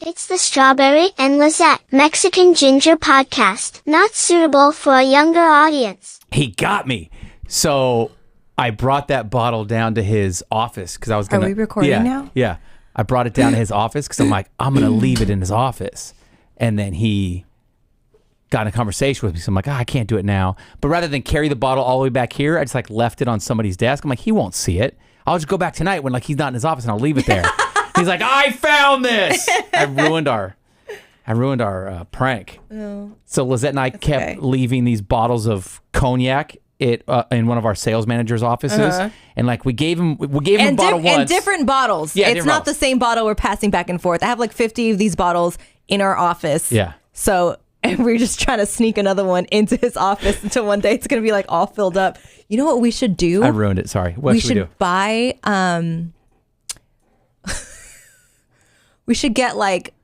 It's the Strawberry and Lizette Mexican ginger podcast, not suitable for a younger audience. He got me. So I brought that bottle down to his office because I was going to... Are we recording now? Yeah. I brought it down to his office because I'm like, I'm going to leave it in his office. And then he got in a conversation with me. So I'm like, I can't do it now. But rather than carry the bottle all the way back here, I just like left it on somebody's desk. I'm like, he won't see it. I'll just go back tonight when like he's not in his office and I'll leave it there. He's like, I found this. I ruined our prank. Oh, So Lizette and I kept leaving these bottles of cognac in one of our sales managers' offices, and like we gave him a bottle once. And different bottles. Yeah, it's not the same bottle we're passing back and forth. I have like 50 of these bottles in our office. Yeah. So, and we're just trying to sneak another one into his office until one day it's going to be like all filled up. You know what we should do? I ruined it. Sorry. What should we do? Buy, we should get like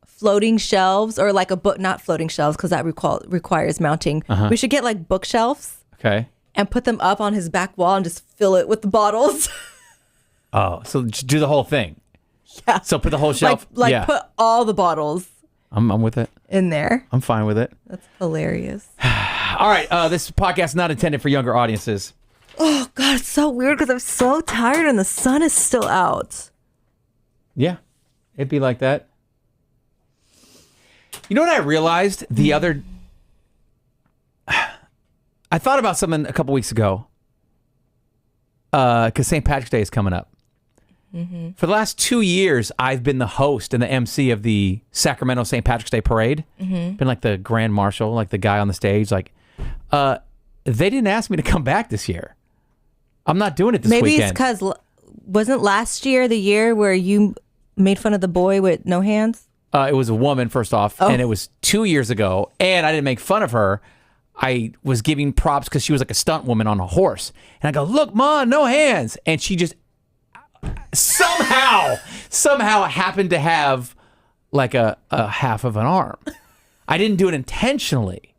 floating shelves or like a book, not floating shelves because that requires mounting. We should get like bookshelves. Okay. And put them up on his back wall and just fill it with the bottles. Oh, so just do the whole thing. Yeah. So put the whole shelf. Like put all the bottles. I'm with it. In there. I'm fine with it. That's hilarious. All right. This podcast is not intended for younger audiences. Oh, God, it's so weird because I'm so tired and the sun is still out. Yeah. It'd be like that. You know what I realized the other... I thought about something a couple weeks ago because St. Patrick's Day is coming up. Mm-hmm. For the last 2 years, I've been the host and the MC of the Sacramento St. Patrick's Day Parade. Mm-hmm. Been like the grand marshal, like the guy on the stage. Like, they didn't ask me to come back this year. I'm not doing it this weekend. Maybe it's because wasn't last year the year where you made fun of the boy with no hands? It was a woman, first off, and it was 2 years ago, and I didn't make fun of her. I was giving props because she was like a stunt woman on a horse. And I go, look, Ma, no hands. And she just somehow happened to have like a half of an arm. I didn't do it intentionally.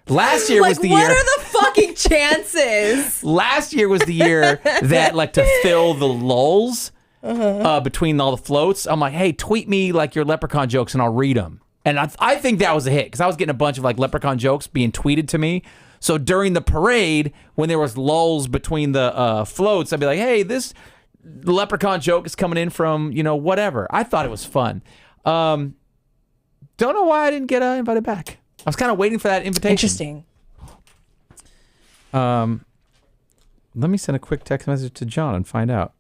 Last year was the year. What are the fucking chances? Last year was the year that like to fill the lulls between all the floats. I'm like, hey, tweet me like your leprechaun jokes and I'll read them. And I think that was a hit because I was getting a bunch of like leprechaun jokes being tweeted to me. So during the parade, when there was lulls between the floats, I'd be like, hey, this leprechaun joke is coming in from, whatever. I thought it was fun. Don't know why I didn't get invited back. I was kind of waiting for that invitation. Interesting. Let me send a quick text message to John and find out.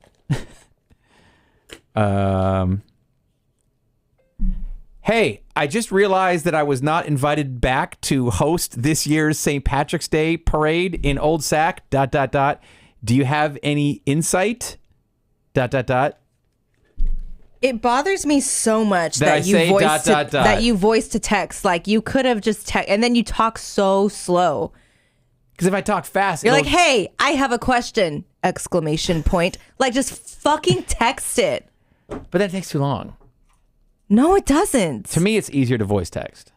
Hey, I just realized that I was not invited back to host this year's St. Patrick's Day parade in Old Sac, ... Do you have any insight? ... It bothers me so much that you voice to text. Like you could have just text, and then you talk so slow. Because if I talk fast, you're like, "Hey, I have a question!" ! Like just fucking text it. But that takes too long. No, it doesn't. To me, it's easier to voice text.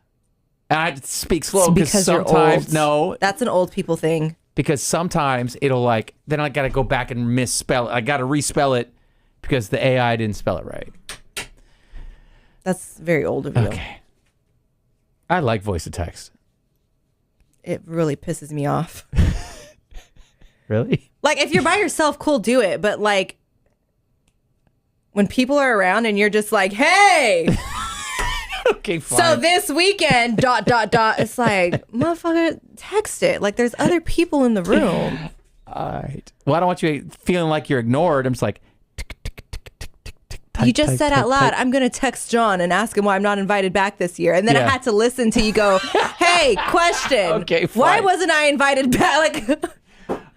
And I speak slow because sometimes you're old. No, that's an old people thing. Because sometimes it'll then I got to go back and misspell it. I got to respell it because the AI didn't spell it right. That's very old of you. Okay. I like voice to text. It really pisses me off. Really? Like if you're by yourself, cool, do it. But like when people are around and you're just like, hey. Okay, fine. So this weekend, ... It's like, motherfucker, text it. Like there's other people in the room. All right. Well, I don't want you feeling like you're ignored. I'm just like, you just said out loud, I'm going to text John and ask him why I'm not invited back this year. And then I had to listen to you go, hey, question. Okay, fine. Why wasn't I invited back? Like,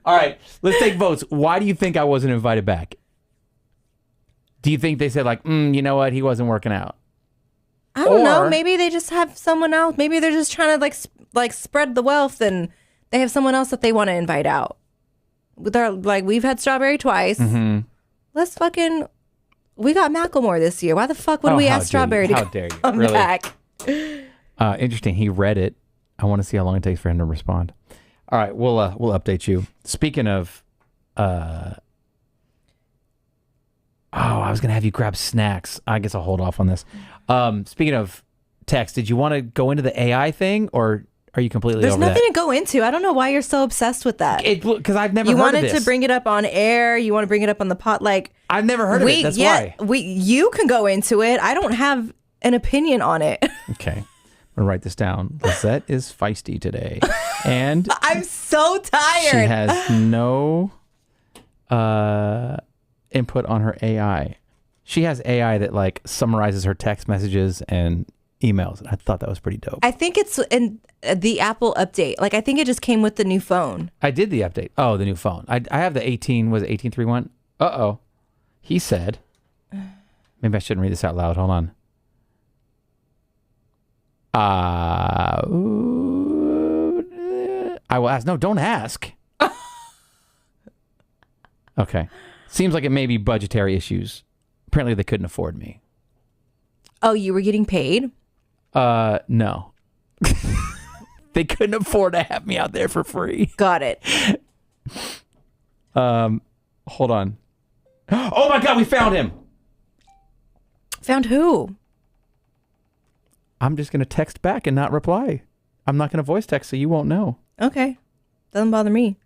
all right, let's take votes. Why do you think I wasn't invited back? Do you think they said like, you know what? He wasn't working out. I don't know. Maybe they just have someone else. Maybe they're just trying to like spread the wealth and they have someone else that they want to invite out. They're like, we've had Strawberry twice. Mm-hmm. Let's fucking... We got Macklemore this year. Why the fuck would we ask Strawberry to come back? Interesting. He read it. I want to see how long it takes for him to respond. All right, we'll update you. Speaking of, I was gonna have you grab snacks. I guess I'll hold off on this. Speaking of text, did you want to go into the AI thing, or are you completely There's over that? nothing to go into. I don't know why you're so obsessed with that. Because I've never You heard of wanted this. to bring it up on air. You want to bring it up on the pot. Like, I've never heard of it. That's why. You can go into it. I don't have an opinion on it. Okay. I'm going to write this down. Lizette is feisty today. And I'm so tired. she has no input on her AI. She has AI that like summarizes her text messages and emails. I thought that was pretty dope. I think it's in the Apple update. Like, I think it just came with the new phone. I did the update. Oh, the new phone. I have the 18.31. Uh-oh. He said, maybe I shouldn't read this out loud. Hold on. I will ask. No, don't ask. Okay. Seems like it may be budgetary issues. Apparently they couldn't afford me. Oh, you were getting paid? No. They couldn't afford to have me out there for free. Got it. Hold on. Oh my God, we found him. Found who? I'm just going to text back and not reply. I'm not going to voice text so you won't know. Okay. Doesn't bother me.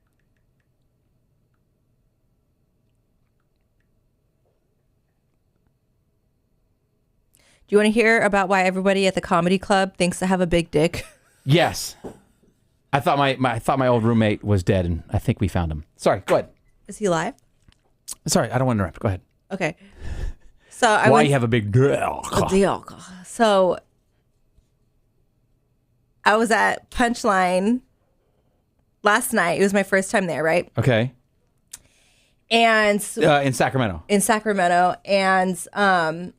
Do you want to hear about why everybody at the comedy club thinks I have a big dick? Yes. I thought my old roommate was dead, and I think we found him. Sorry, go ahead. Is he alive? Sorry, I don't want to interrupt. Go ahead. Okay. So Why you have a big dick? So I was at Punchline last night. It was my first time there, right? Okay. And in Sacramento. And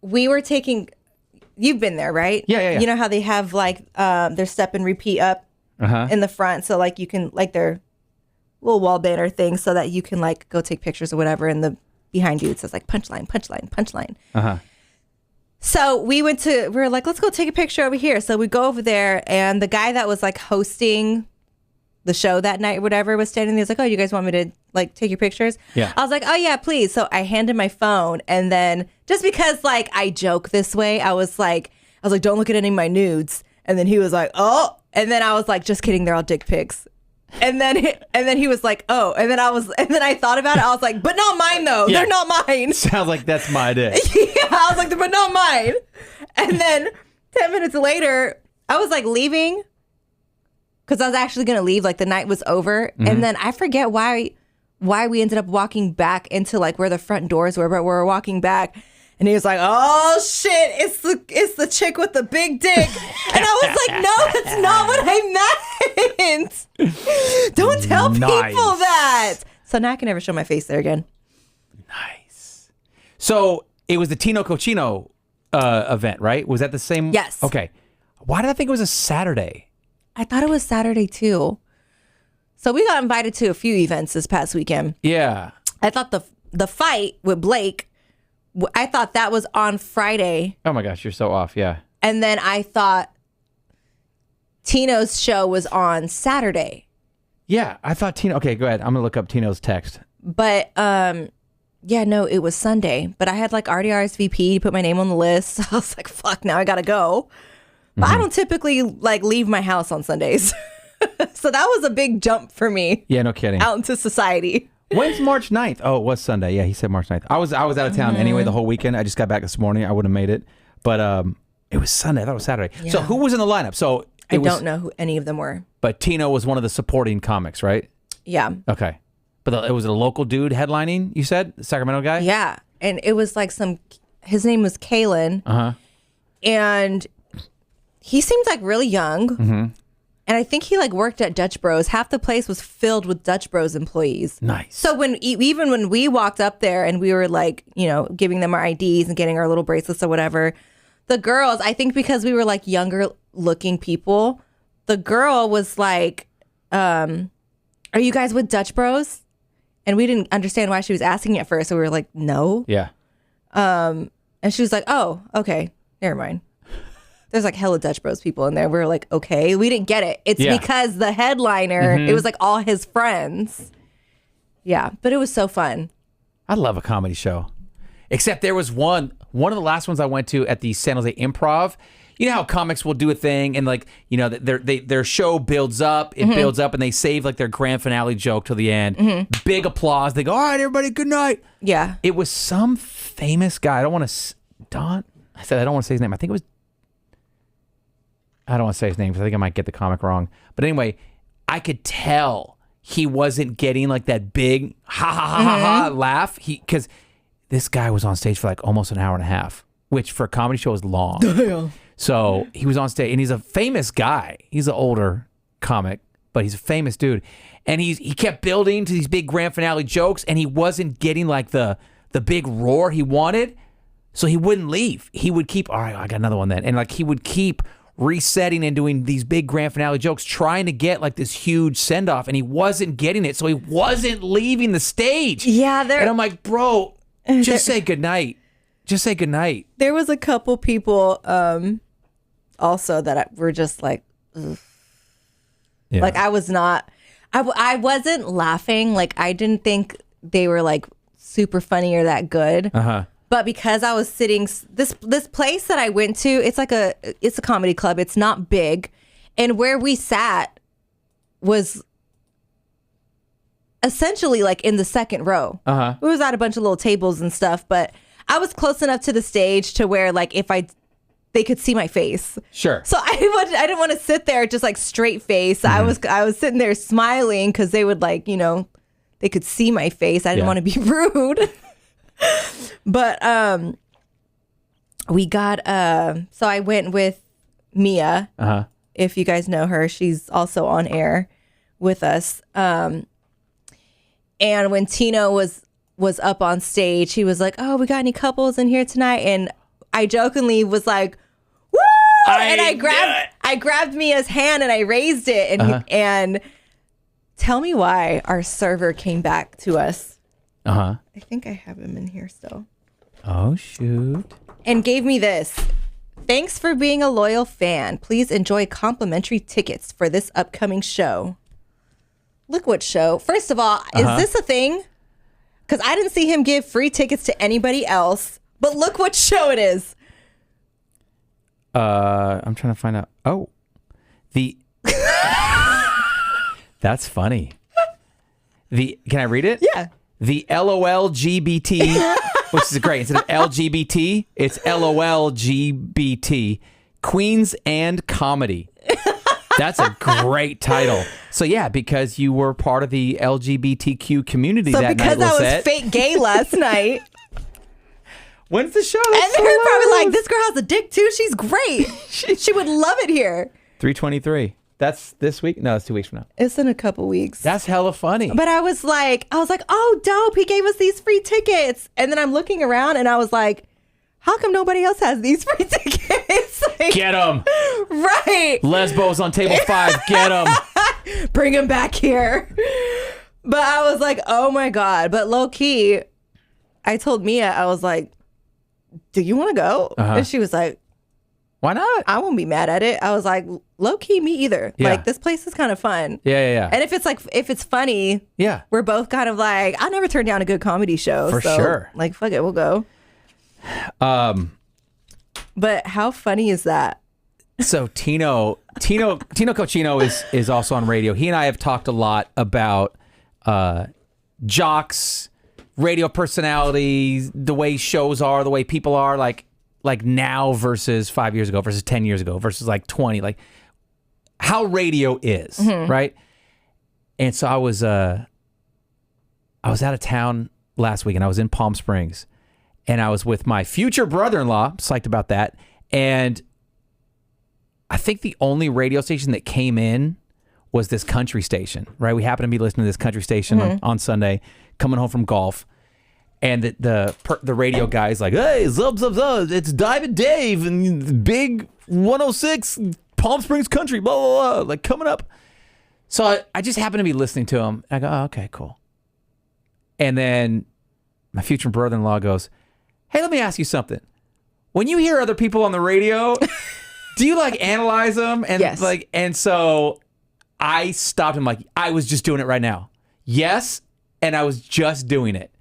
we were taking. You've been there, right? Yeah. You know how they have like their step and repeat up in the front, so like you can like their little wall banner thing, so that you can like go take pictures or whatever. And the behind you it says like punchline. So we were like, let's go take a picture over here. So we go over there, and the guy that was like hosting the show that night or whatever was standing there. He's like, oh, you guys want me to like take your pictures? Yeah. I was like, oh yeah, please. So I handed my phone, and then just because like I joke this way, I was like, don't look at any of my nudes. And then he was like, oh, and then I was like, just kidding, they're all dick pics. And then he was like, oh, and then I thought about it. I was like, but not mine though. Yeah. They're not mine. Sounds like that's my dick. Yeah, I was like, but not mine. And then 10 minutes later, I was like leaving because I was actually going to leave. Like the night was over. Mm-hmm. And then I forget why we ended up walking back into like where the front doors were, but we were walking back. And he was like, oh shit, it's the chick with the big dick. And I was like, no, that's not what I meant. Don't tell people that. So now I can never show my face there again. Nice. So it was the Tino Cochino event, right? Was that the same? Yes. Okay. Why did I think it was a Saturday? I thought it was Saturday too. So we got invited to a few events this past weekend. Yeah. I thought the fight with Blake, I thought that was on Friday. Oh my gosh, you're so off. Yeah. And then I thought Tino's show was on Saturday. Yeah, I thought Tino. Okay, go ahead. I'm gonna look up Tino's text. But yeah, no, it was Sunday. But I had like already RSVP, put my name on the list. So I was like, fuck, now I gotta go. But I don't typically like leave my house on Sundays. So that was a big jump for me. Yeah, no kidding. Out into society. When's March 9th? Oh, it was Sunday. Yeah, he said March 9th. I was out of town anyway the whole weekend. I just got back this morning. I would have made it. But it was Sunday. I thought it was Saturday. Yeah. So who was in the lineup? So I don't know who any of them were. But Tino was one of the supporting comics, right? Yeah. Okay. But it was a local dude headlining, you said? The Sacramento guy? Yeah. And it was like his name was Kalen. Uh-huh. And he seemed like really young. Mm-hmm. And I think he like worked at Dutch Bros. Half the place was filled with Dutch Bros employees. Nice. So even when we walked up there and we were like, giving them our IDs and getting our little bracelets or whatever, the girls, I think because we were like younger looking people, the girl was like, are you guys with Dutch Bros? And we didn't understand why she was asking at first. So we were like, no. Yeah. And she was like, oh, okay, never mind. There's like hella Dutch Bros people in there. We were like, okay, we didn't get it. It's because the headliner, it was like all his friends. Yeah, but it was so fun. I love a comedy show. Except there was one One of the last ones I went to at the San Jose Improv. You know how comics will do a thing and like, you know, their show builds up, builds up, and they save like their grand finale joke till the end. Big applause. They go, all right, everybody, good night. Yeah. It was some famous guy. I don't want to, I don't want to say his name. I think it was, I don't want to say his name because I think I might get the comic wrong. But anyway, I could tell he wasn't getting like that big ha laugh. Because this guy was on stage for like almost an hour and a half, which for a comedy show is long. So he was on stage, and he's a famous guy. He's an older comic, but he's a famous dude. And he kept building to these big grand finale jokes, and he wasn't getting like the big roar he wanted. So he wouldn't leave. He would keep, all right, I got another one then. And like he would keep resetting and doing these big grand finale jokes, trying to get like this huge send-off, and he wasn't getting it. So he wasn't leaving the stage. Yeah. And I'm like, bro, just say goodnight. Just say goodnight. There was a couple people also that were just like, ugh. Yeah. Like I was not, I wasn't laughing. Like I didn't think they were like super funny or that good. But because I was sitting, this place that I went to, it's a comedy club. It's not big. And where we sat was essentially like in the second row. It was at a bunch of little tables and stuff, but I was close enough to the stage to where like they could see my face. Sure. So I didn't want to sit there just like straight face. I was sitting there smiling because they would like, you know, they could see my face. I didn't want to be rude. But we got so I went with Mia. If you guys know her, she's also on air with us. And when Tino was up on stage, he was like, "Oh, we got any couples in here tonight?" And I jokingly was like, "Woo!" And I grabbed Mia's hand and I raised it. And tell me why our server came back to us. I think I have him in here still. Oh, shoot. And gave me this. "Thanks for being a loyal fan. Please enjoy complimentary tickets for this upcoming show." Look what show. First of all, is this a thing? Because I didn't see him give free tickets to anybody else. But look what show it is. I'm trying to find out. Oh, that's funny. Can I read it? Yeah. The LOLGBT, which is great. Instead of LGBT, it's LOLGBT, Queens and Comedy. That's a great title. So yeah, because you were part of the LGBTQ community that night, because I was fake gay last night. When's the show? And they're probably like, "This girl has a dick too. She's great. She would love it here." 3/23. That's this week? No, it's 2 weeks from now. It's in a couple weeks. That's hella funny. But I was like, "Oh, dope. He gave us these free tickets." And then I'm looking around and I was like, "How come nobody else has these free tickets?" Like, get them. Right. Lesbos on table 5. Get them. Bring him back here. But I was like, oh my God. But low key, I told Mia, I was like, "Do you want to go?" And she was like, "Why not? I won't be mad at it." I was like, low key, me either. Yeah. Like, this place is kind of fun. Yeah. And if it's funny, yeah, we're both kind of like, I never turn down a good comedy show. For sure. Like, fuck it, we'll go. But how funny is that? So Tino Cochino is also on radio. He and I have talked a lot about jocks, radio personalities, the way shows are, the way people are, like now versus 5 years ago versus 10 years ago versus like 20, like how radio is, right? And so I was out of town last week and I was in Palm Springs and I was with my future brother-in-law, psyched about that. And I think the only radio station that came in was this country station, right? We happened to be listening to this country station on Sunday, coming home from golf. And the radio guy's like, "Hey, zub, it's Diamond Dave and Big 106 Palm Springs Country, blah, blah, blah," like coming up. So I just happened to be listening to him. I go, "Oh, okay, cool." And then my future brother-in-law goes, "Hey, let me ask you something. When you hear other people on the radio, do you like analyze them?" And yes. and so I stopped him like, "I was just doing it right now." Yes, and I was just doing it.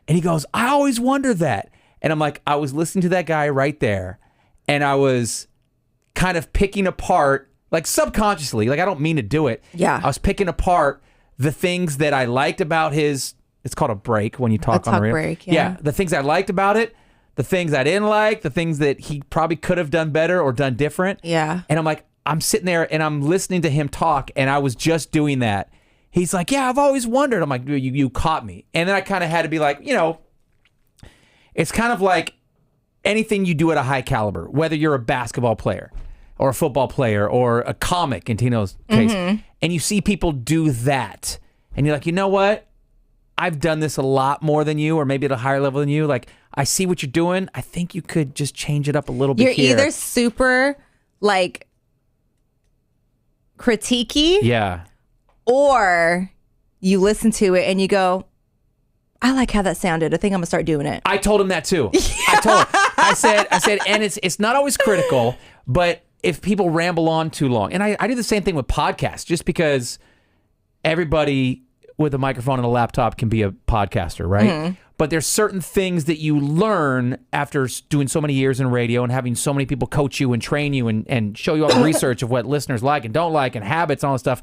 And he goes, "I always wonder that." And I'm like, I was listening to that guy right there, and I was kind of picking apart, like subconsciously, like I don't mean to do it. Yeah. I was picking apart the things that I liked about his, it's called a break when you talk on the radio. Break, yeah. The things I liked about it, the things I didn't like, the things that he probably could have done better or done different. Yeah. And I'm like, I'm sitting there and I'm listening to him talk, and I was just doing that. He's like, yeah, I've always wondered. I'm like, you caught me. And then I kind of had to be like, it's kind of like anything you do at a high caliber, whether you're a basketball player or a football player or a comic in Tino's case, and you see people do that, and you're like, you know what? I've done this a lot more than you, or maybe at a higher level than you. Like, I see what you're doing. I think you could just change it up a little bit here. You're either super, like, critiquey. Yeah. Or you listen to it and you go, I like how that sounded. I think I'm going to start doing it. I told him that too. I told him. I said, and it's not always critical, but if people ramble on too long, and I do the same thing with podcasts, just because everybody with a microphone and a laptop can be a podcaster, right? But there's certain things that you learn after doing so many years in radio and having so many people coach you and train you and show you all the research of what listeners like and don't like and habits and all this stuff.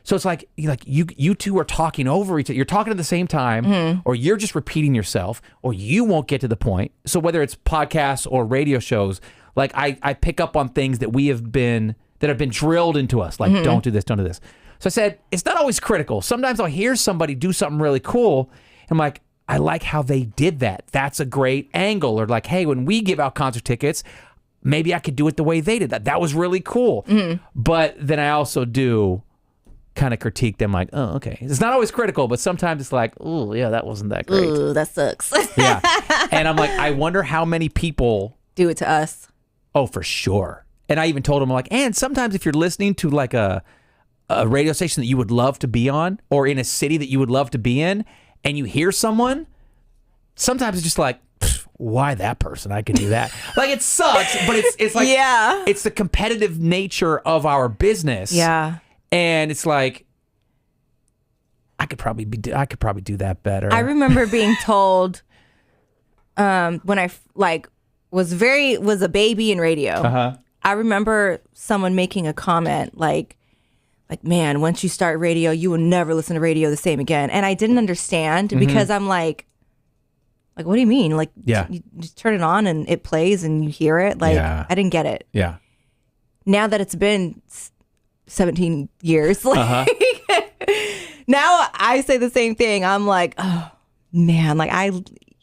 So it's like you two are talking over each other. You're talking at the same time, or you're just repeating yourself, or you won't get to the point. So whether it's podcasts or radio shows, like I pick up on things that have been drilled into us, like don't do this, don't do this. So I said, it's not always critical. Sometimes I'll hear somebody do something really cool, and I'm like, I like how they did that. That's a great angle. Or like, hey, when we give out concert tickets, maybe I could do it the way they did that. That was really cool. But then I also do kind of critique them, like, oh, okay. It's not always critical, but sometimes it's like, oh, yeah, that wasn't that great. Ooh, that sucks. Yeah. And I'm like, I wonder how many people do it to us. Oh, for sure. And I even told him, like, and sometimes if you're listening to like a radio station that you would love to be on, or in a city that you would love to be in, and you hear someone, sometimes it's just like, why that person? I could do that. Like, it sucks, but it's like, yeah, it's the competitive nature of our business. Yeah. And it's like, I could probably do that better. I remember being told when I was a baby in radio. I remember someone making a comment like, man, once you start radio, you will never listen to radio the same again. And I didn't understand because I'm like, what do you mean? Like, you just turn it on and it plays and you hear it. Like, I didn't get it. Yeah. Now that it's been 17 years, now I say the same thing. I'm like, oh man, like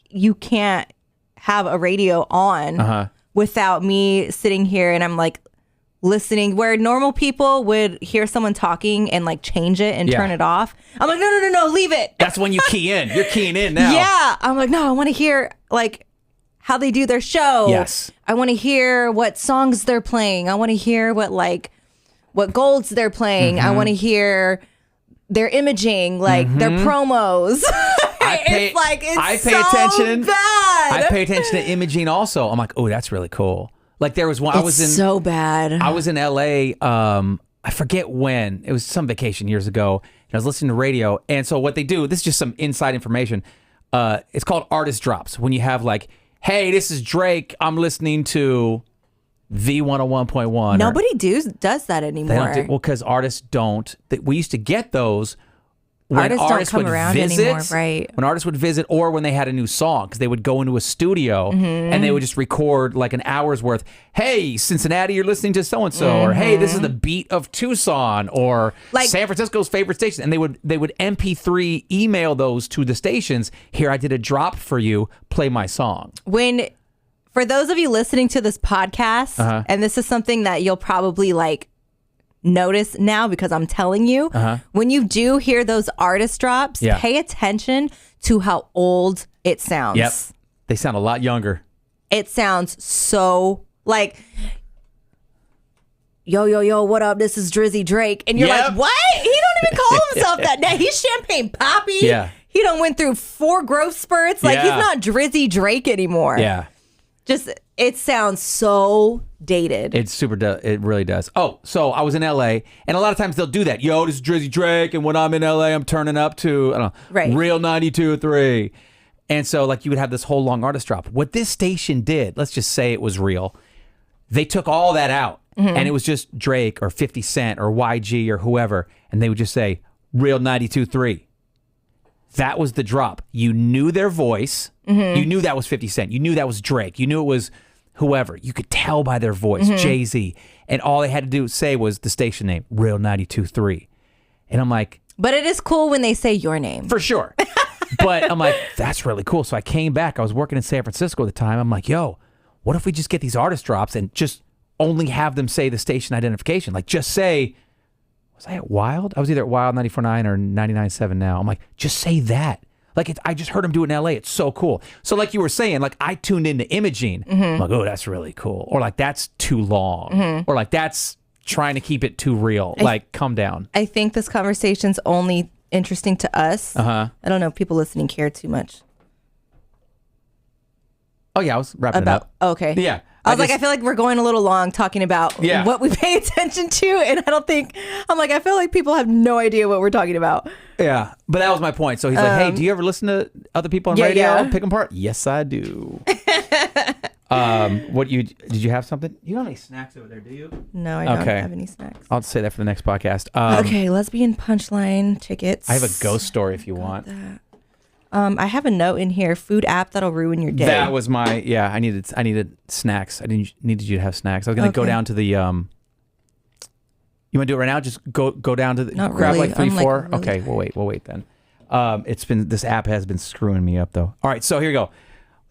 you can't have a radio on without me sitting here and I'm like listening, where normal people would hear someone talking and like change it and turn it off. I'm like, no, leave it. That's when you key in. You're keying in now. Yeah. I'm like, no, I want to hear like how they do their show. Yes. I want to hear what songs they're playing. I want to hear what golds they're playing. I want to hear their imaging, like their promos. I pay attention. Bad. I pay attention to imaging also. I'm like, oh, that's really cool. Like there was one. So bad. I was in LA. I forget when. It was some vacation years ago. And I was listening to radio. And so what they do, this is just some inside information. It's called artist drops. When you have like, hey, this is Drake. I'm listening to V101.1. Nobody does that anymore. Well, because artists don't. We used to get those when artists don't come would around visit, anymore, right? When artists would visit, or when they had a new song, because they would go into a studio and they would just record like an hour's worth. Hey, Cincinnati, you're listening to so and so, or hey, this is the beat of Tucson, or like San Francisco's favorite station, and they would MP3 email those to the stations. Here, I did a drop for you. Play my song. For those of you listening to this podcast, and this is something that you'll probably like notice now because I'm telling you, when you do hear those artist drops, pay attention to how old it sounds. Yep. They sound a lot younger. It sounds so like, yo, what up? This is Drizzy Drake. And you're like, what? He don't even call himself that now. He's Champagne Poppy. Yeah. He done went through 4 growth spurts. Like, he's not Drizzy Drake anymore. Yeah. Just, it sounds so dated. It really does. Oh, so I was in LA, and a lot of times they'll do that. Yo, this is Drizzy Drake, and when I'm in LA, I'm turning up to, I don't know, Real 92.3. And so like you would have this whole long artist drop. What this station did, let's just say it was real. They took all that out and it was just Drake or 50 Cent or YG or whoever. And they would just say real 92.3. That was the drop. You knew their voice. You knew that was 50 Cent. You knew that was Drake. You knew it was whoever. You could tell by their voice, Jay-Z. And all they had to do say was the station name, real 92.3. And I'm like. But it is cool when they say your name. For sure. But I'm like, that's really cool. So I came back. I was working in San Francisco at the time. I'm like, yo, what if we just get these artist drops and just only have them say the station identification? Like just say, was I at Wild? I was either at Wild 94.9 or 99.7 now. I'm like, just say that. Like I just heard him do it in LA. It's so cool. So like you were saying, like I tuned into Imaging. I'm like, oh, that's really cool. Or like that's too long. Or like that's trying to keep it too real. Like come down. I think this conversation's only interesting to us. I don't know if people listening care too much. Oh yeah, I was wrapping it up. Okay. Yeah. I feel like we're going a little long talking about what we pay attention to, and I feel like people have no idea what we're talking about. Yeah, but that was my point. So he's like, hey, do you ever listen to other people on radio? Pick them apart? Yes, I do. Did you have something? You don't have any snacks over there, do you? No, I don't have any snacks. I'll say that for the next podcast. Okay, lesbian punchline tickets. I have a ghost story if you want. I have a note in here. Food app that'll ruin your day. That was my I needed snacks. I needed you to have snacks. I was gonna go down to the You want to do it right now? Just go down to the Not grab really. like 3, 4. Really okay, we'll wait then. This app has been screwing me up though. All right, so here we go.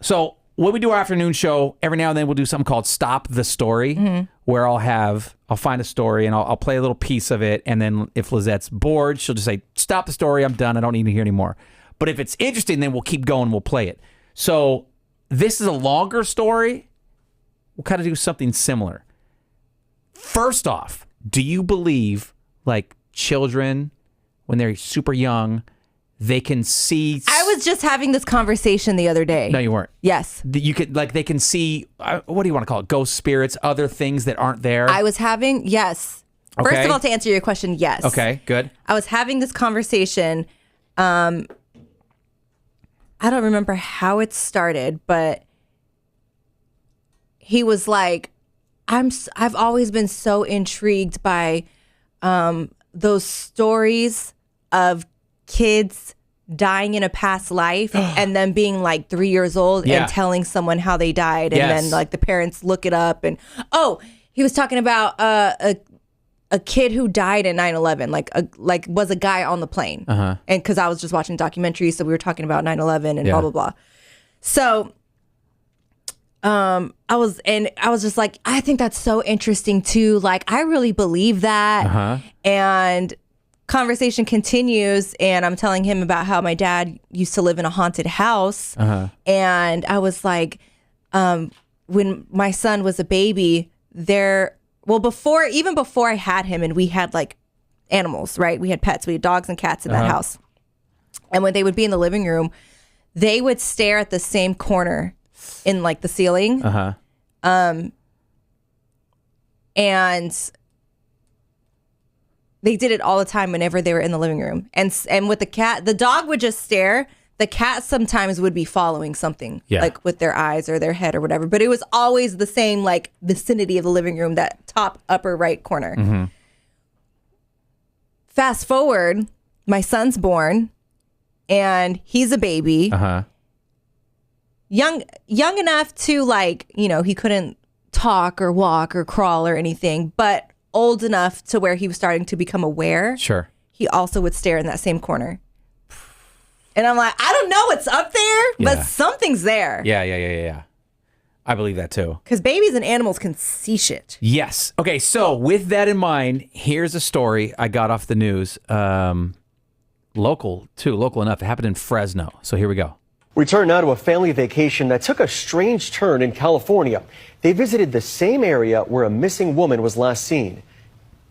So when we do our afternoon show, every now and then we'll do something called Stop the Story, where I'll find a story and I'll play a little piece of it, and then if Lizette's bored, she'll just say, "Stop the story. I'm done. I don't need to hear anymore." But if it's interesting, then we'll keep going. We'll play it. So this is a longer story. We'll kind of do something similar. First off, do you believe like children, when they're super young, they can see? I was just having this conversation the other day. No, you weren't. Yes. You could they can see. What do you want to call it? Ghost spirits, other things that aren't there. I was having yes. Okay. First of all, to answer your question, yes. Okay, good. I was having this conversation. I don't remember how it started, but he was like, I've always been so intrigued by those stories of kids dying in a past life and then being like 3 years old and telling someone how they died, and then like the parents look it up, and he was talking about a kid who died in 9/11, like was a guy on the plane. And because I was just watching documentaries, so we were talking about 9/11 and blah blah blah. So I was just like, I think that's so interesting too. Like I really believe that. And conversation continues, and I'm telling him about how my dad used to live in a haunted house. And I was like, when my son was a baby, even before I had him, and we had like animals, right? We had pets. We had dogs and cats in that house. And when they would be in the living room, they would stare at the same corner in like the ceiling. And they did it all the time whenever they were in the living room. And with the cat, the dog would just stare. The cat sometimes would be following something, like with their eyes or their head or whatever. But it was always the same like vicinity of the living room, that top upper right corner. Fast forward, my son's born, and he's a baby. Young enough to like, he couldn't talk or walk or crawl or anything, but old enough to where he was starting to become aware. Sure. He also would stare in that same corner. And I'm like, I don't know what's up there, but something's there. Yeah. I believe that too. Because babies and animals can see shit. Yes. Okay, so with that in mind, here's a story I got off the news. Local enough. It happened in Fresno. So here we go. We turn now to a family vacation that took a strange turn in California. They visited the same area where a missing woman was last seen.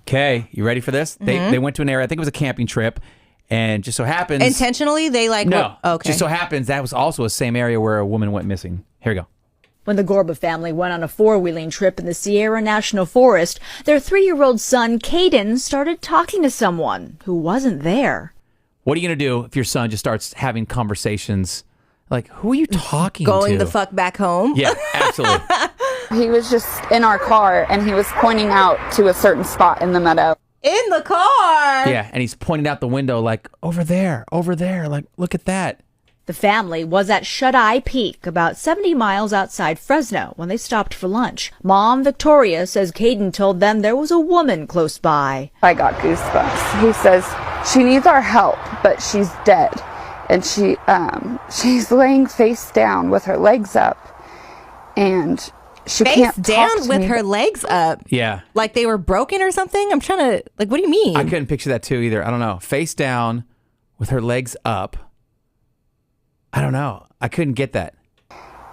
Okay, you ready for this? They went to an area, I think it was a camping trip. And just so happens... Intentionally? They like... No. Okay. Just so happens that was also the same area where a woman went missing. Here we go. When the Gorba family went on a four-wheeling trip in the Sierra National Forest, their 3-year-old son, Caden, started talking to someone who wasn't there. What are you going to do if your son just starts having conversations Like, who are you talking Going to? the fuck back home? Yeah, absolutely. He was just in our car and he was pointing out to a certain spot in the meadow. In the car? Yeah, and he's pointing out the window like, over there, like, look at that. The family was at Shut-Eye Peak, about 70 miles outside Fresno, when they stopped for lunch. Mom, Victoria, says Caden told them there was a woman close by. I got goosebumps. He says, she needs our help, but she's dead. And she's laying face down with her legs up. And she can't Face talk down to with me, her but- legs up. Yeah. Like they were broken or something? I'm trying to, like, what do you mean? I couldn't picture that too either. I don't know. Face down with her legs up. I don't know. I couldn't get that.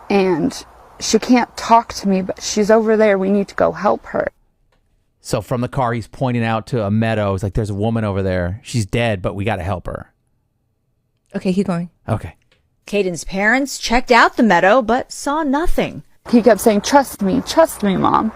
And she can't talk to me, but she's over there. We need to go help her. So from the car, he's pointing out to a meadow. He's like, there's a woman over there. She's dead, but we got to help her. Okay, keep going. Okay. Caden's parents checked out the meadow, but saw nothing. He kept saying, trust me, Mom.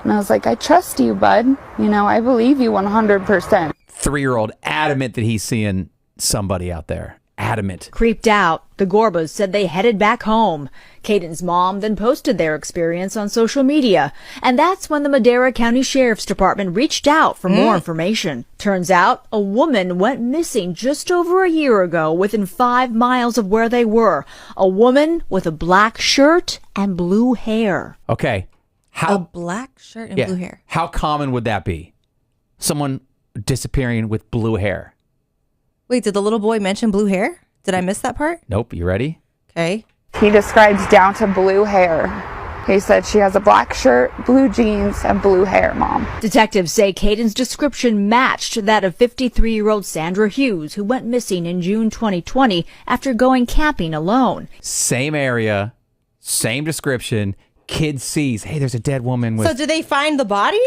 And I was like, I trust you, bud. You know, I believe you 100%. 3-year-old adamant that he's seeing somebody out there. Adamant. Creeped out, the Gorbas said they headed back home. Caden's mom then posted their experience on social media. And that's when the Madera County Sheriff's Department reached out for more information. Turns out a woman went missing just over a year ago within 5 miles of where they were. A woman with a black shirt and blue hair. Okay. A black shirt and blue hair. How common would that be? Someone disappearing with blue hair. Wait, did the little boy mention blue hair? Did I miss that part? Nope. You ready? Okay. He describes down to blue hair. He said she has a black shirt, blue jeans, and blue hair, Mom. Detectives say Caden's description matched that of 53-year-old Sandra Hughes, who went missing in June 2020 after going camping alone. Same area, same description. Kid sees, hey, there's a dead woman with... So did they find the body?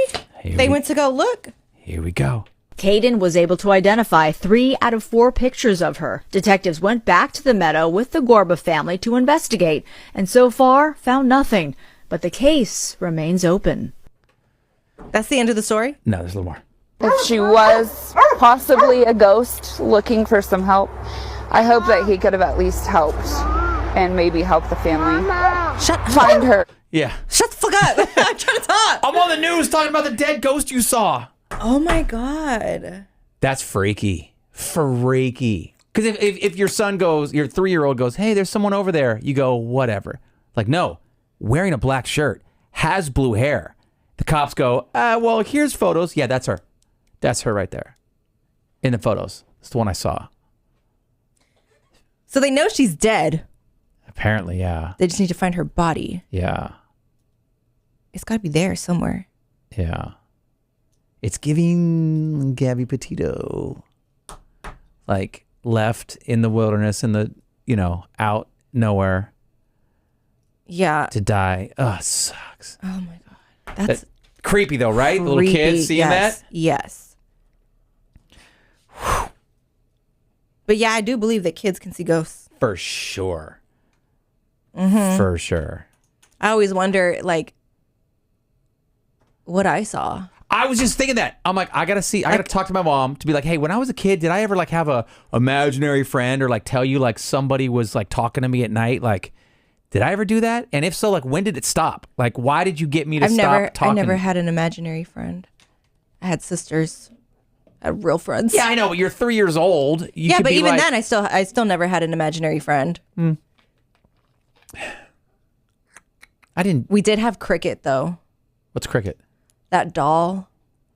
They went to go look? Here we go. Caden was able to identify 3 out of 4 pictures of her. Detectives went back to the meadow with the Gorba family to investigate, and so far found nothing. But the case remains open. That's the end of the story? No, there's a little more. If she was possibly a ghost looking for some help, I hope that he could have at least helped and maybe help the family find her. Yeah. Shut the fuck up. I'm trying to talk. I'm on the news talking about the dead ghost you saw. Oh my God. That's freaky. Freaky. Because if your son goes, your 3-year-old goes, hey, there's someone over there. You go, whatever. Like, no, wearing a black shirt, has blue hair. The cops go, well, here's photos. Yeah, that's her. That's her right there. In the photos. It's the one I saw. So they know she's dead. Apparently, yeah. They just need to find her body. Yeah. It's got to be there somewhere. Yeah. It's giving Gabby Petito. Like, left in the wilderness, in the, out nowhere. Yeah. To die. Ugh, sucks. Oh my God. That's creepy though, right? The little kids seeing that? Yes. But yeah, I do believe that kids can see ghosts. For sure. Mm-hmm. For sure. I always wonder, like, what I saw. I was just thinking that. I'm like, I gotta talk to my mom to be like, hey, when I was a kid, did I ever like have a imaginary friend or like tell you like somebody was like talking to me at night? Like, did I ever do that? And if so, like, when did it stop? Like, why did you get me to stop talking? I never had an imaginary friend. I had sisters. I had real friends. Yeah, I know, but you're 3 years old. Yeah, but even then, I still never had an imaginary friend. I didn't. We did have Cricket though. What's Cricket? That doll,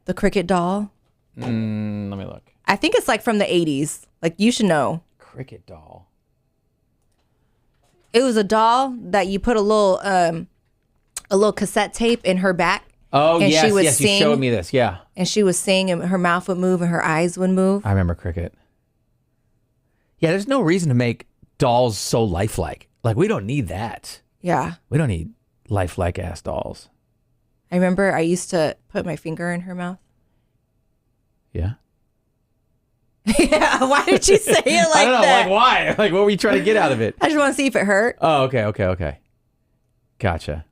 the Cricket doll. Let me look. I think it's like from the 80s. Like, you should know. Cricket doll. It was a doll that you put a little cassette tape in her back. Oh, and yes, she would yes, sing, you showed me this, yeah. And she would sing and her mouth would move and her eyes would move. I remember Cricket. Yeah, there's no reason to make dolls so lifelike. Like, we don't need that. Yeah. We don't need lifelike ass dolls. I remember I used to put my finger in her mouth. Yeah? Yeah, why did you say it like that? I don't know, like why? Like, what were you trying to get out of it? I just want to see if it hurt. Oh, okay. Gotcha.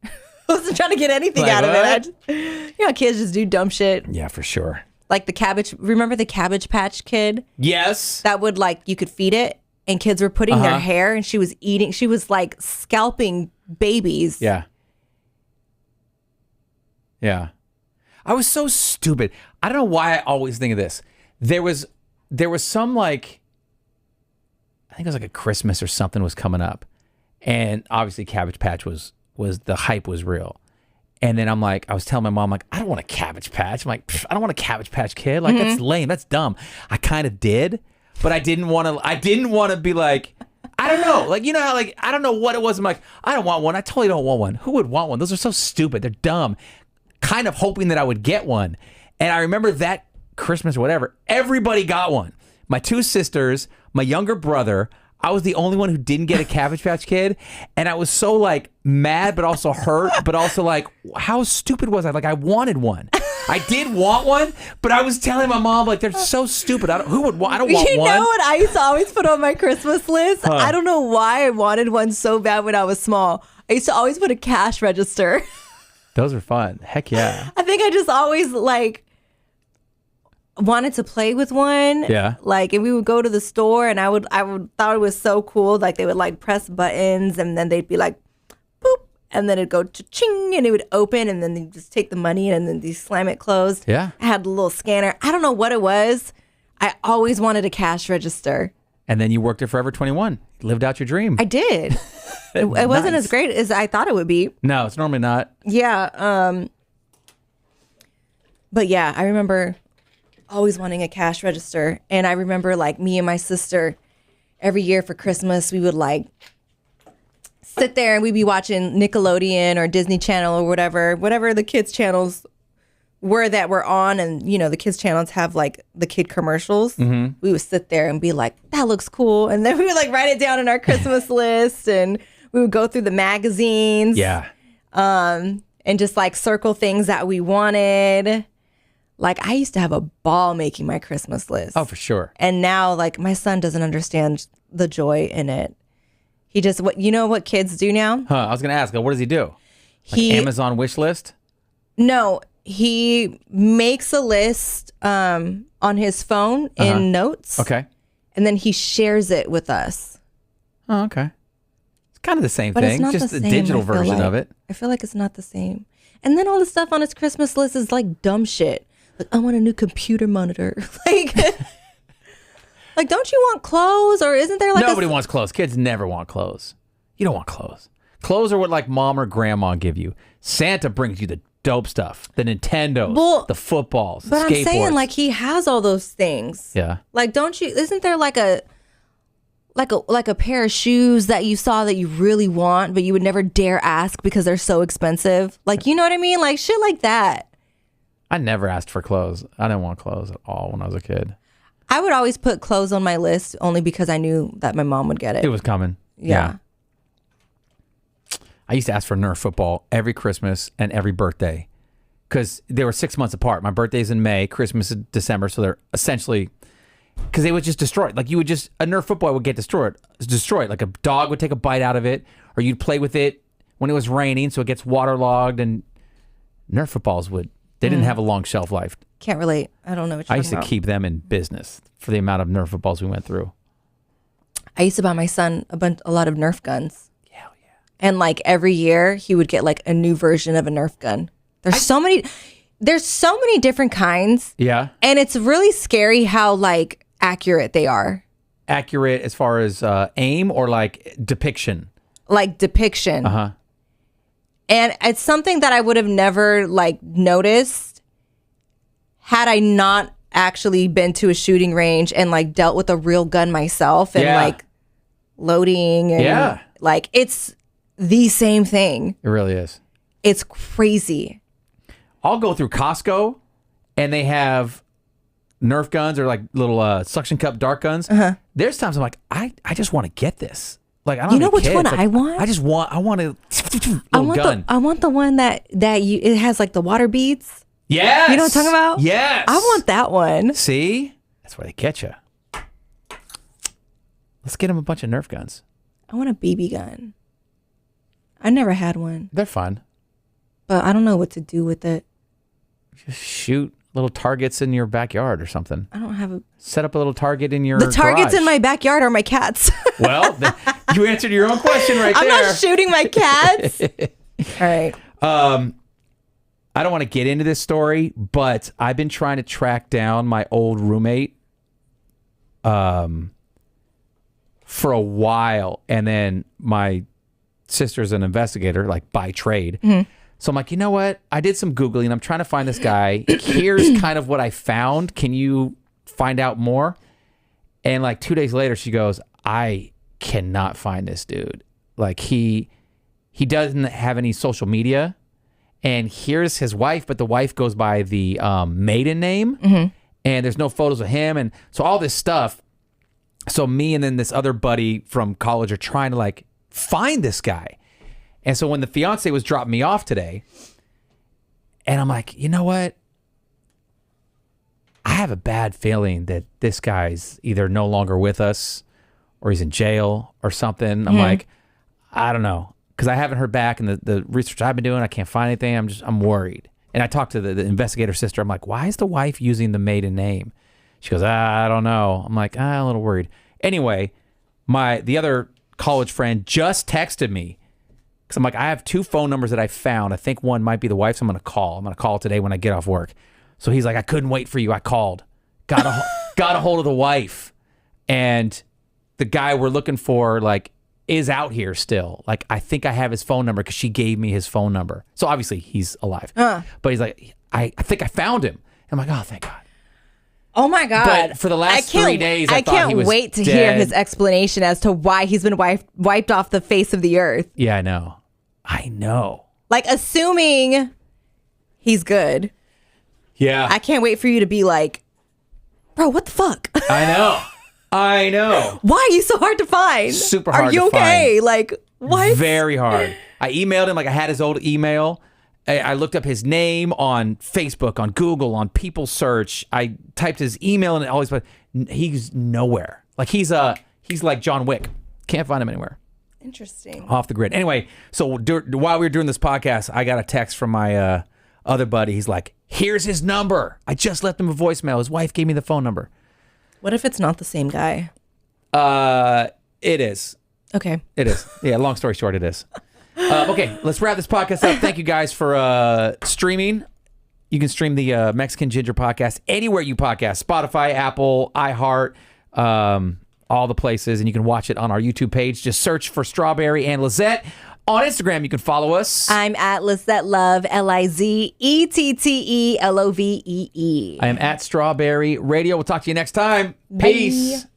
I wasn't trying to get anything Like out what? of it. You know, kids just do dumb shit. Yeah, for sure. Like remember the Cabbage Patch Kid? Yes. That would, like, you could feed it and kids were putting their hair, and she was like scalping babies. Yeah. Yeah. I was so stupid. I don't know why I always think of this. There was some like, I think it was like a Christmas or something was coming up. And obviously Cabbage Patch was the hype was real. And then I was telling my mom, like, I don't want a Cabbage Patch. I'm like, I don't want a Cabbage Patch Kid. Like, that's lame. That's dumb. I kind of did, but I didn't want to be like, I don't know. Like, you know how, like, I don't know what it was. I'm like, I don't want one. I totally don't want one. Who would want one? Those are so stupid. They're dumb. Kind of hoping that I would get one. And I remember that Christmas or whatever, everybody got one. My two sisters, my younger brother. I was the only one who didn't get a Cabbage Patch Kid. And I was so like mad, but also hurt, but also like, how stupid was I? Like, I wanted one. I did want one, but I was telling my mom, like, they're so stupid. I don't want one. You know what I used to always put on my Christmas list? Huh. I don't know why I wanted one so bad when I was small. I used to always put a cash register. Those are fun. Heck yeah. I think I just always like wanted to play with one. Yeah. Like, and we would go to the store, and I would thought it was so cool. Like, they would like press buttons, and then they'd be like, boop, and then it'd go ching, and it would open, and then they just take the money, and then they slam it closed. Yeah. I had the little scanner. I don't know what it was. I always wanted a cash register. And then you worked at Forever 21. Lived out your dream. I did. It wasn't as great as I thought it would be. No, it's normally not. Yeah. But yeah, I remember always wanting a cash register. And I remember like me and my sister, every year for Christmas, we would like sit there and we'd be watching Nickelodeon or Disney Channel or whatever the kids channels were that were on. And, you know, the kids channels have like the kid commercials. Mm-hmm. We would sit there and be like, that looks cool. And then we would like write it down in our Christmas list, and we would go through the magazines. Yeah. And just like circle things that we wanted. Like, I used to have a ball making my Christmas list. Oh, for sure. And now, like, my son doesn't understand the joy in it. He just, you know what kids do now? Huh, I was going to ask, what does he do? Like Amazon wish list? No, he makes a list on his phone in notes. Okay. And then he shares it with us. Oh, okay. It's kind of the same But thing, it's not just the the same, digital I feel version like. of it. I feel like it's not the same. And then all the stuff on his Christmas list is like dumb shit. Like, I want a new computer monitor. like, don't you want clothes? Or isn't there like Nobody wants clothes. Kids never want clothes. You don't want clothes. Clothes are what like mom or grandma give you. Santa brings you the dope stuff, the Nintendos, the footballs, the skateboards. I'm saying, like, he has all those things. Yeah. Like, don't you? Isn't there like a pair of shoes that you saw that you really want, but you would never dare ask because they're so expensive? Like, you know what I mean? Like, shit like that. I never asked for clothes. I didn't want clothes at all when I was a kid. I would always put clothes on my list only because I knew that my mom would get it. It was coming. Yeah. I used to ask for Nerf football every Christmas and every birthday because they were 6 months apart. My birthday's in May, Christmas is December, so they're essentially, because they would just destroy it. Like, a Nerf football would get destroyed. Like a dog would take a bite out of it, or you'd play with it when it was raining, so it gets waterlogged. And Nerf footballs they didn't have a long shelf life. Can't relate. I don't know what you're I talking used to about. keep them in business for the amount of Nerf footballs we went through. I used to buy my son a lot of Nerf guns. Hell yeah. And like every year he would get like a new version of a Nerf gun. There's so many different kinds. Yeah. And it's really scary how like accurate they are. Accurate as far as aim or like depiction? Like depiction. Uh-huh. And it's something that I would have never like noticed had I not actually been to a shooting range and like dealt with a real gun myself and like loading and like it's the same thing. It really is. It's crazy. I'll go through Costco and they have Nerf guns or like little suction cup dart guns. There's times I'm like, I just want to get this. Like, I don't You know which kids. one Like, I want? I want a little gun. I want the one that it has like the water beads. Yes. You know what I'm talking about? Yes. I want that one. See? That's where they get you. Let's get them a bunch of Nerf guns. I want a BB gun. I never had one, They're fun. but I don't know what to do with it. Just shoot little targets in your backyard or something. I don't have a... Set up a little target in your The targets garage. in my backyard are my cats. Well, you answered your own question right I'm there. not shooting my cats. All right. I don't want to get into this story, but I've been trying to track down my old roommate for a while. And then my sister's an investigator, like by trade. Mm-hmm. So I'm like, you know what? I did some Googling. I'm trying to find this guy. Here's kind of what I found. Can you find out more? And like 2 days later, she goes, I cannot find this dude. Like he doesn't have any social media. And here's his wife, but the wife goes by the maiden name. Mm-hmm. And there's no photos of him. And so all this stuff. So me and then this other buddy from college are trying to like find this guy. And so when the fiance was dropping me off today, and I'm like, you know what? I have a bad feeling that this guy's either no longer with us or he's in jail or something. I'm like, I don't know. Because I haven't heard back, and the research I've been doing, I can't find anything. I'm worried. And I talked to the investigator sister. I'm like, why is the wife using the maiden name? She goes, I don't know. I'm like, I'm a little worried. Anyway, the other college friend just texted me. Because I'm like, I have 2 phone numbers that I found. I think one might be the wife's. I'm going to call. I'm going to call today when I get off work. So he's like, I couldn't wait for you. I called. Got a hold of the wife. And the guy we're looking for, like, is out here still. Like, I think I have his phone number because she gave me his phone number. So obviously he's alive. But he's like, I think I found him. I'm like, oh, thank God. Oh my God. But for the last 3 days, I thought he was wait to dead. hear his explanation as to why he's been wiped off the face of the earth. Yeah, I know. Like, assuming he's good. Yeah. I can't wait for you to be like, bro, what the fuck? I know. Why are you so hard to find? Super hard Are you to okay? find. Like, what? Very hard. I emailed him, like I had his old email. I looked up his name on Facebook, on Google, on People Search. I typed his email and always, but he's nowhere. Like he's like John Wick. Can't find him anywhere. Interesting. Off the grid. Anyway, so while we were doing this podcast, I got a text from my other buddy. He's like, here's his number. I just left him a voicemail. His wife gave me the phone number. What if it's not the same guy? It is. Okay. It is. Yeah, long story short, it is. Okay, let's wrap this podcast up. Thank you guys for streaming. You can stream the Mexican Ginger podcast anywhere you podcast. Spotify, Apple, iHeart, all the places. And you can watch it on our YouTube page. Just search for Strawberry and Lizette. On Instagram, you can follow us. I'm at Lizette Love, LIZETTELOVEE. I am at Strawberry Radio. We'll talk to you next time. Peace. Bye.